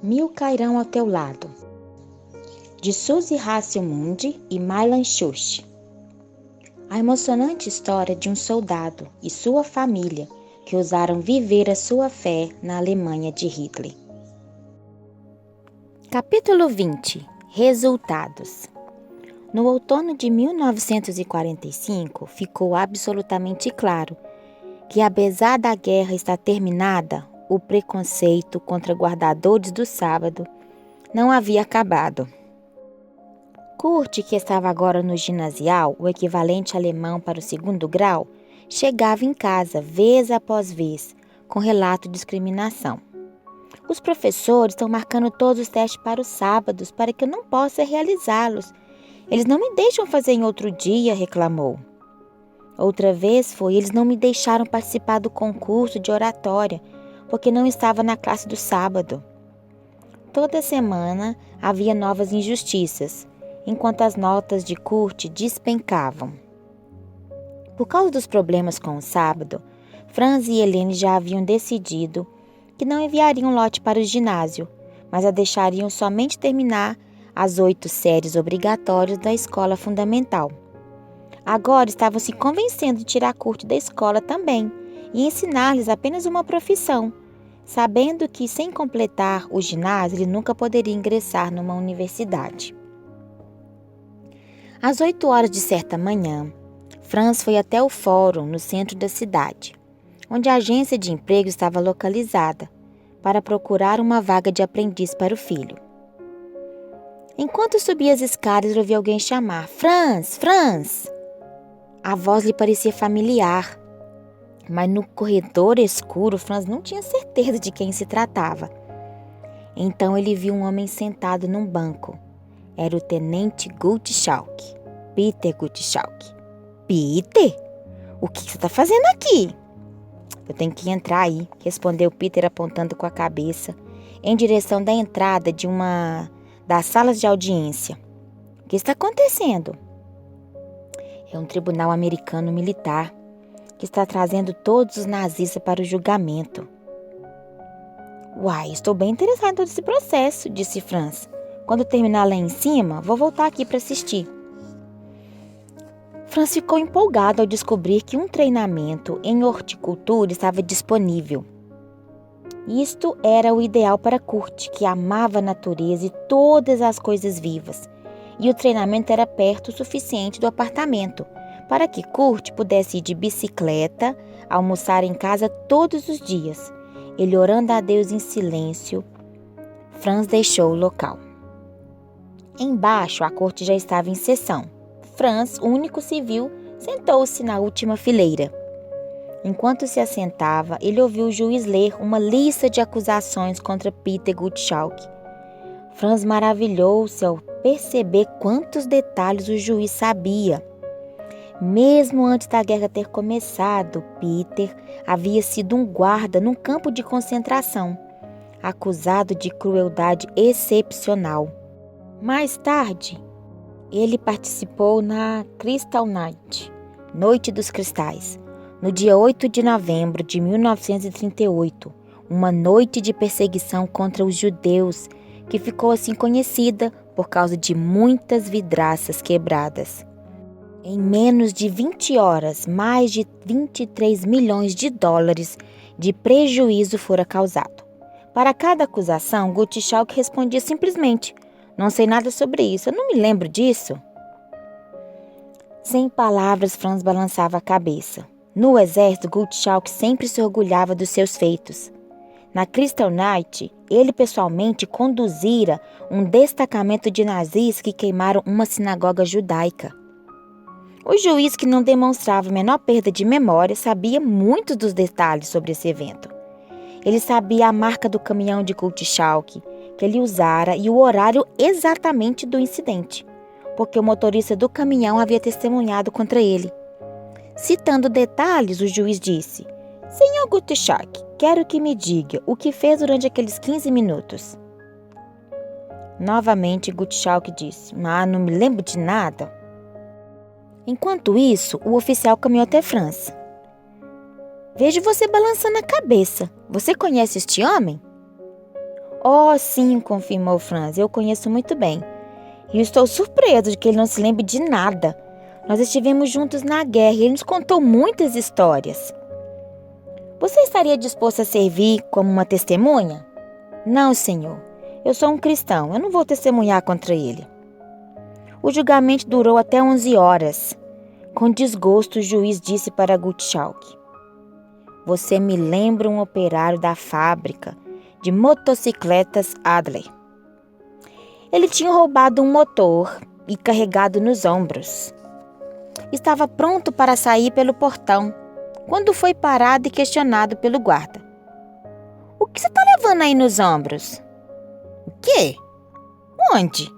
Mil cairão ao teu lado, de Suzy Hasselmund e Milan Schuch. A emocionante história de um soldado e sua família que ousaram viver a sua fé na Alemanha de Hitler. Capítulo 20. Resultados. No outono de 1945, ficou absolutamente claro que, apesar da guerra estar terminada, o preconceito contra guardadores do sábado não havia acabado. Kurt, que estava agora no ginasial, o equivalente alemão para o segundo grau, chegava em casa vez após vez, com relato de discriminação. Os professores estão marcando todos os testes para os sábados para que eu não possa realizá-los. Eles não me deixam fazer em outro dia, reclamou. Outra vez eles não me deixaram participar do concurso de oratória, porque não estava na classe do sábado. Toda semana havia novas injustiças, enquanto as notas de Kurt despencavam. Por causa dos problemas com o sábado, Franz e Helene já haviam decidido que não enviariam lote para o ginásio, mas a deixariam somente terminar as 8 séries obrigatórias da escola fundamental. Agora estavam se convencendo de tirar Kurt da escola também e ensinar-lhes apenas uma profissão, sabendo que sem completar o ginásio ele nunca poderia ingressar numa universidade. Às 8 horas de certa manhã, Franz foi até o fórum no centro da cidade, onde a agência de emprego estava localizada, para procurar uma vaga de aprendiz para o filho. Enquanto subia as escadas, ele ouviu alguém chamar: Franz, Franz! A voz lhe parecia familiar, mas no corredor escuro, Franz não tinha certeza de quem se tratava. Então ele viu um homem sentado num banco. Era o tenente Gottschalk, Peter Gottschalk. Peter? O que você está fazendo aqui? Eu tenho que entrar aí, respondeu Peter apontando com a cabeça em direção da entrada de uma das salas de audiência. O que está acontecendo? É um tribunal americano militar que está trazendo todos os nazistas para o julgamento. Uai, estou bem interessado em todo esse processo, disse Franz. Quando terminar lá em cima, vou voltar aqui para assistir. Franz ficou empolgado ao descobrir que um treinamento em horticultura estava disponível. Isto era o ideal para Kurt, que amava a natureza e todas as coisas vivas. E o treinamento era perto o suficiente do apartamento, para que Kurt pudesse ir de bicicleta, almoçar em casa todos os dias. Ele orando a Deus em silêncio, Franz deixou o local. Embaixo, a corte já estava em sessão. Franz, o único civil, sentou-se na última fileira. Enquanto se assentava, ele ouviu o juiz ler uma lista de acusações contra Peter Gottschalk. Franz maravilhou-se ao perceber quantos detalhes o juiz sabia. Mesmo antes da guerra ter começado, Peter havia sido um guarda num campo de concentração, acusado de crueldade excepcional. Mais tarde, ele participou na Kristallnacht, Noite dos Cristais, no dia 8 de novembro de 1938, uma noite de perseguição contra os judeus, que ficou assim conhecida por causa de muitas vidraças quebradas. Em menos de 20 horas, mais de 23 milhões de dólares de prejuízo fora causado. Para cada acusação, Gottschalk respondia simplesmente: não sei nada sobre isso, eu não me lembro disso. Sem palavras, Franz balançava a cabeça. No exército, Gottschalk sempre se orgulhava dos seus feitos. Na Kristallnacht, ele pessoalmente conduzira um destacamento de nazis que queimaram uma sinagoga judaica. O juiz, que não demonstrava a menor perda de memória, sabia muitos dos detalhes sobre esse evento. Ele sabia a marca do caminhão de Gottschalk que ele usara e o horário exatamente do incidente, porque o motorista do caminhão havia testemunhado contra ele. Citando detalhes, o juiz disse: Senhor Gottschalk, quero que me diga o que fez durante aqueles 15 minutos. Novamente, Gottschalk disse: não me lembro de nada. Enquanto isso, o oficial caminhou até Franz. Vejo você balançando a cabeça. Você conhece este homem? Oh, sim, confirmou Franz. Eu conheço muito bem. E eu estou surpreso de que ele não se lembre de nada. Nós estivemos juntos na guerra e ele nos contou muitas histórias. Você estaria disposto a servir como uma testemunha? Não, senhor. Eu sou um cristão. Eu não vou testemunhar contra ele. O julgamento durou até 11 horas. Com desgosto, o juiz disse para Gottschalk: Você me lembra um operário da fábrica de motocicletas Adler. Ele tinha roubado um motor e carregado nos ombros. Estava pronto para sair pelo portão, quando foi parado e questionado pelo guarda. O que você está levando aí nos ombros? O quê? Onde?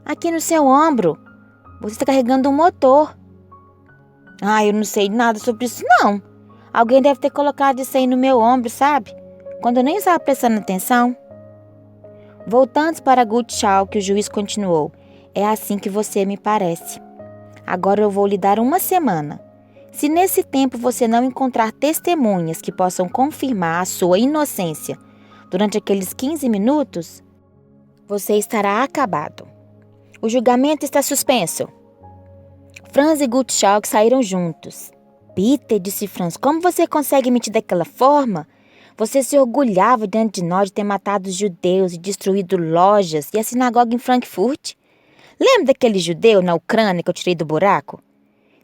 Aqui no seu ombro. Você está carregando um motor. Eu não sei nada sobre isso, não. Alguém deve ter colocado isso aí no meu ombro, sabe? Quando eu nem estava prestando atenção. Voltando para Gottschalk, o juiz continuou. É assim que você me parece. Agora eu vou lhe dar 1 semana. Se nesse tempo você não encontrar testemunhas que possam confirmar a sua inocência durante aqueles 15 minutos, você estará acabado. O julgamento está suspenso. Franz e Gottschalk saíram juntos. Peter, disse Franz, como você consegue mentir daquela forma? Você se orgulhava diante de nós de ter matado os judeus e destruído lojas e a sinagoga em Frankfurt? Lembra daquele judeu na Ucrânia que eu tirei do buraco?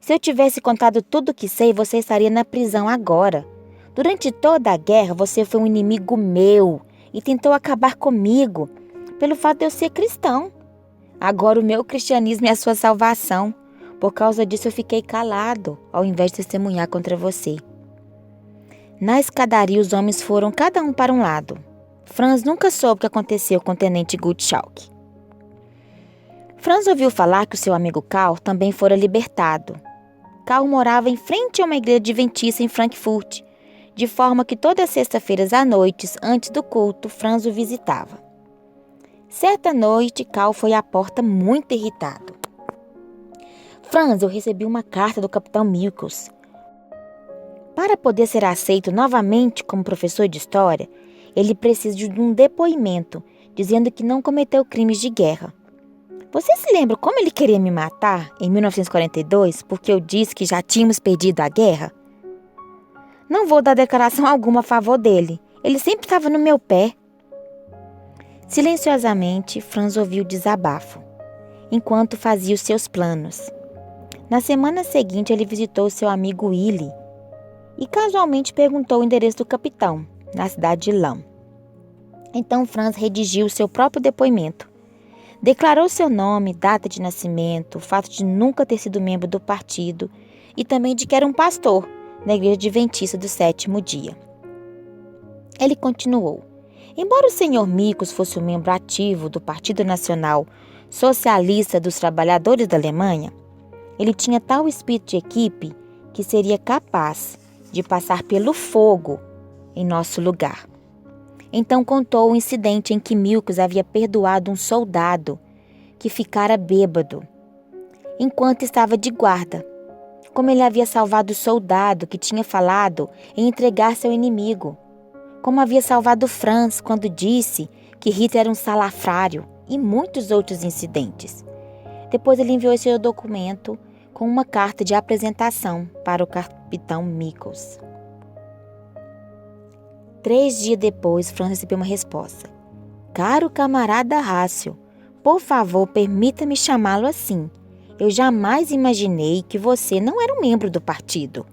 Se eu tivesse contado tudo o que sei, você estaria na prisão agora. Durante toda a guerra, você foi um inimigo meu e tentou acabar comigo, pelo fato de eu ser cristão. Agora o meu cristianismo é a sua salvação. Por causa disso eu fiquei calado, ao invés de testemunhar contra você. Na escadaria, os homens foram cada um para um lado. Franz nunca soube o que aconteceu com o tenente Gottschalk. Franz ouviu falar que o seu amigo Karl também fora libertado. Karl morava em frente a uma igreja adventista em Frankfurt, de forma que todas as sextas-feiras à noite, antes do culto, Franz o visitava. Certa noite, Karl foi à porta muito irritado. Franz, eu recebi uma carta do capitão Milkos. Para poder ser aceito novamente como professor de história, ele precisa de um depoimento, dizendo que não cometeu crimes de guerra. Você se lembra como ele queria me matar em 1942, porque eu disse que já tínhamos perdido a guerra? Não vou dar declaração alguma a favor dele. Ele sempre estava no meu pé. Silenciosamente, Franz ouviu o desabafo, enquanto fazia os seus planos. Na semana seguinte, ele visitou seu amigo Willy e casualmente perguntou o endereço do capitão, na cidade de Laon. Então Franz redigiu seu próprio depoimento. Declarou seu nome, data de nascimento, o fato de nunca ter sido membro do partido e também de que era um pastor na igreja adventista do 7º dia. Ele continuou. Embora o senhor Milkos fosse um membro ativo do Partido Nacional Socialista dos Trabalhadores da Alemanha, ele tinha tal espírito de equipe que seria capaz de passar pelo fogo em nosso lugar. Então contou o incidente em que Milkos havia perdoado um soldado que ficara bêbado, enquanto estava de guarda, como ele havia salvado o soldado que tinha falado em entregar seu inimigo, como havia salvado Franz quando disse que Hitler era um salafrário e muitos outros incidentes. Depois ele enviou seu documento com uma carta de apresentação para o capitão Milkos. 3 dias depois, Franz recebeu uma resposta. Caro camarada Rácio, por favor, permita-me chamá-lo assim. Eu jamais imaginei que você não era um membro do partido.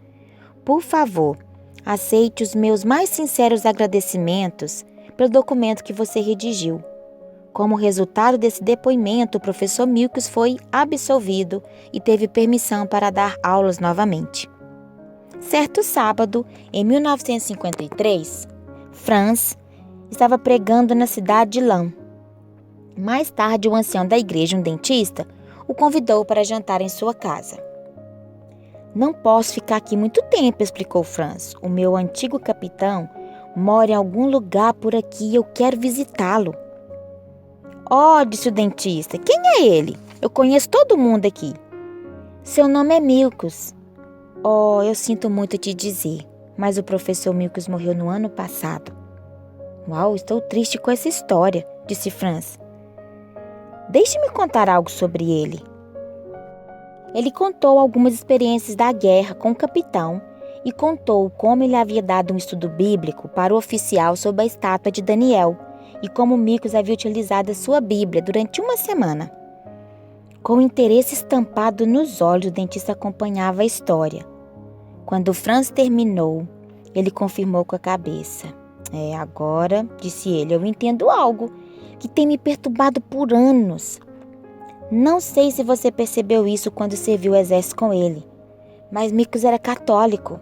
Por favor, aceite os meus mais sinceros agradecimentos pelo documento que você redigiu. Como resultado desse depoimento, o professor Milkos foi absolvido e teve permissão para dar aulas novamente. Certo sábado, em 1953, Franz estava pregando na cidade de Laon. Mais tarde, o ancião da igreja, um dentista, o convidou para jantar em sua casa. Não posso ficar aqui muito tempo, explicou Franz. O meu antigo capitão mora em algum lugar por aqui e eu quero visitá-lo. Oh, disse o dentista, quem é ele? Eu conheço todo mundo aqui. Seu nome é Milkos. Oh, eu sinto muito te dizer, mas o professor Milkos morreu no ano passado. Uau, estou triste com essa história, disse Franz. Deixe-me contar algo sobre ele. Ele contou algumas experiências da guerra com o capitão e contou como ele havia dado um estudo bíblico para o oficial sobre a estátua de Daniel e como Micos havia utilizado a sua Bíblia durante uma semana. Com interesse estampado nos olhos, o dentista acompanhava a história. Quando Franz terminou, ele confirmou com a cabeça. Agora, disse ele, eu entendo algo que tem me perturbado por anos. Não sei se você percebeu isso quando serviu o exército com ele, mas Micos era católico.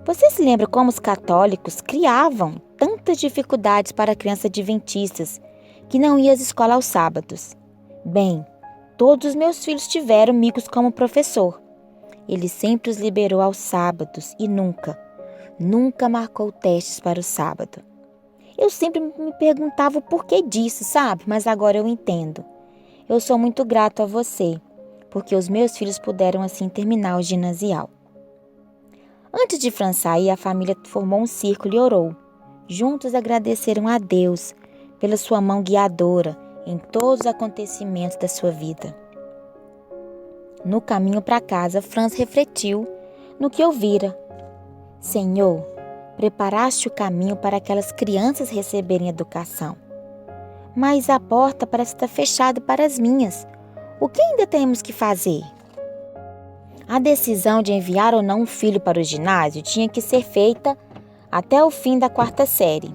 Você se lembra como os católicos criavam tantas dificuldades para crianças adventistas que não iam à escola aos sábados? Bem, todos os meus filhos tiveram Micos como professor. Ele sempre os liberou aos sábados e nunca marcou testes para o sábado. Eu sempre me perguntava o porquê disso, sabe? Mas agora eu entendo. Eu sou muito grato a você, porque os meus filhos puderam assim terminar o ginasial. Antes de Franz sair, a família formou um círculo e orou. Juntos agradeceram a Deus pela sua mão guiadora em todos os acontecimentos da sua vida. No caminho para casa, Franz refletiu no que ouvira. Senhor, preparaste o caminho para aquelas crianças receberem educação. Mas a porta parece estar fechada para as minhas. O que ainda temos que fazer? A decisão de enviar ou não um filho para o ginásio tinha que ser feita até o fim da 4ª série.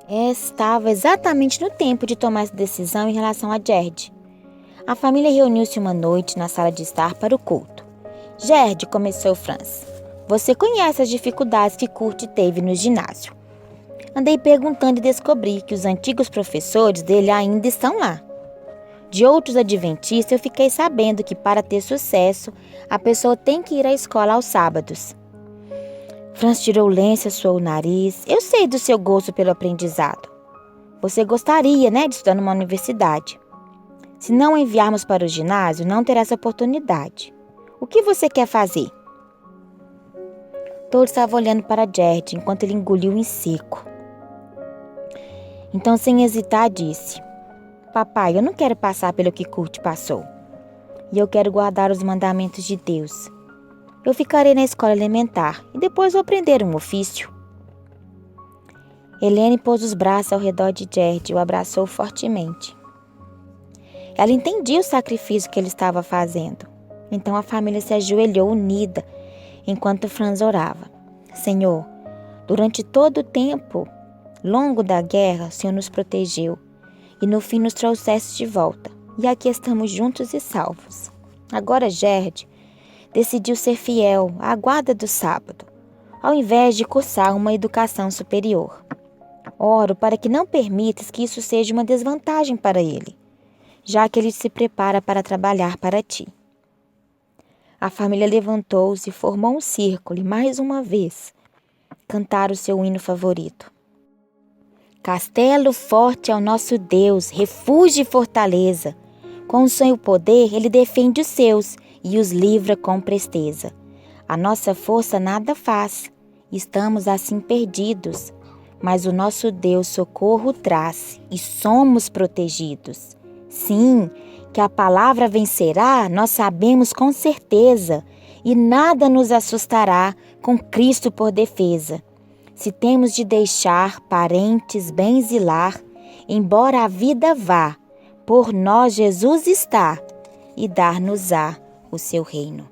Estava exatamente no tempo de tomar essa decisão em relação a Gerd. A família reuniu-se uma noite na sala de estar para o culto. Gerd, começou Franz, você conhece as dificuldades que Kurt teve no ginásio. Andei perguntando e descobri que os antigos professores dele ainda estão lá. De outros adventistas, eu fiquei sabendo que para ter sucesso, a pessoa tem que ir à escola aos sábados. Franz tirou o lenço, suou o nariz. Eu sei do seu gosto pelo aprendizado. Você gostaria, de estudar numa universidade. Se não enviarmos para o ginásio, não terá essa oportunidade. O que você quer fazer? Todos estavam olhando para Gerd enquanto ele engoliu em seco. Então, sem hesitar, disse: Papai, eu não quero passar pelo que Kurt passou. E eu quero guardar os mandamentos de Deus. Eu ficarei na escola elementar e depois vou aprender um ofício. Helene pôs os braços ao redor de Gerd e o abraçou fortemente. Ela entendia o sacrifício que ele estava fazendo. Então a família se ajoelhou unida enquanto Franz orava. Senhor, durante todo o tempo longo da guerra, o Senhor nos protegeu e no fim nos trouxeste de volta. E aqui estamos juntos e salvos. Agora Gerd decidiu ser fiel à guarda do sábado, ao invés de cursar uma educação superior. Oro para que não permitas que isso seja uma desvantagem para ele, já que ele se prepara para trabalhar para ti. A família levantou-se e formou um círculo e, mais uma vez, cantaram o seu hino favorito. Castelo forte é o nosso Deus, refúgio e fortaleza. Com o seu poder, ele defende os seus e os livra com presteza. A nossa força nada faz, estamos assim perdidos, mas o nosso Deus socorro traz e somos protegidos. Sim, que a palavra vencerá, nós sabemos com certeza, e nada nos assustará com Cristo por defesa. Se temos de deixar parentes, bens e lar, embora a vida vá, por nós Jesus está, e dar-nos-á o seu reino.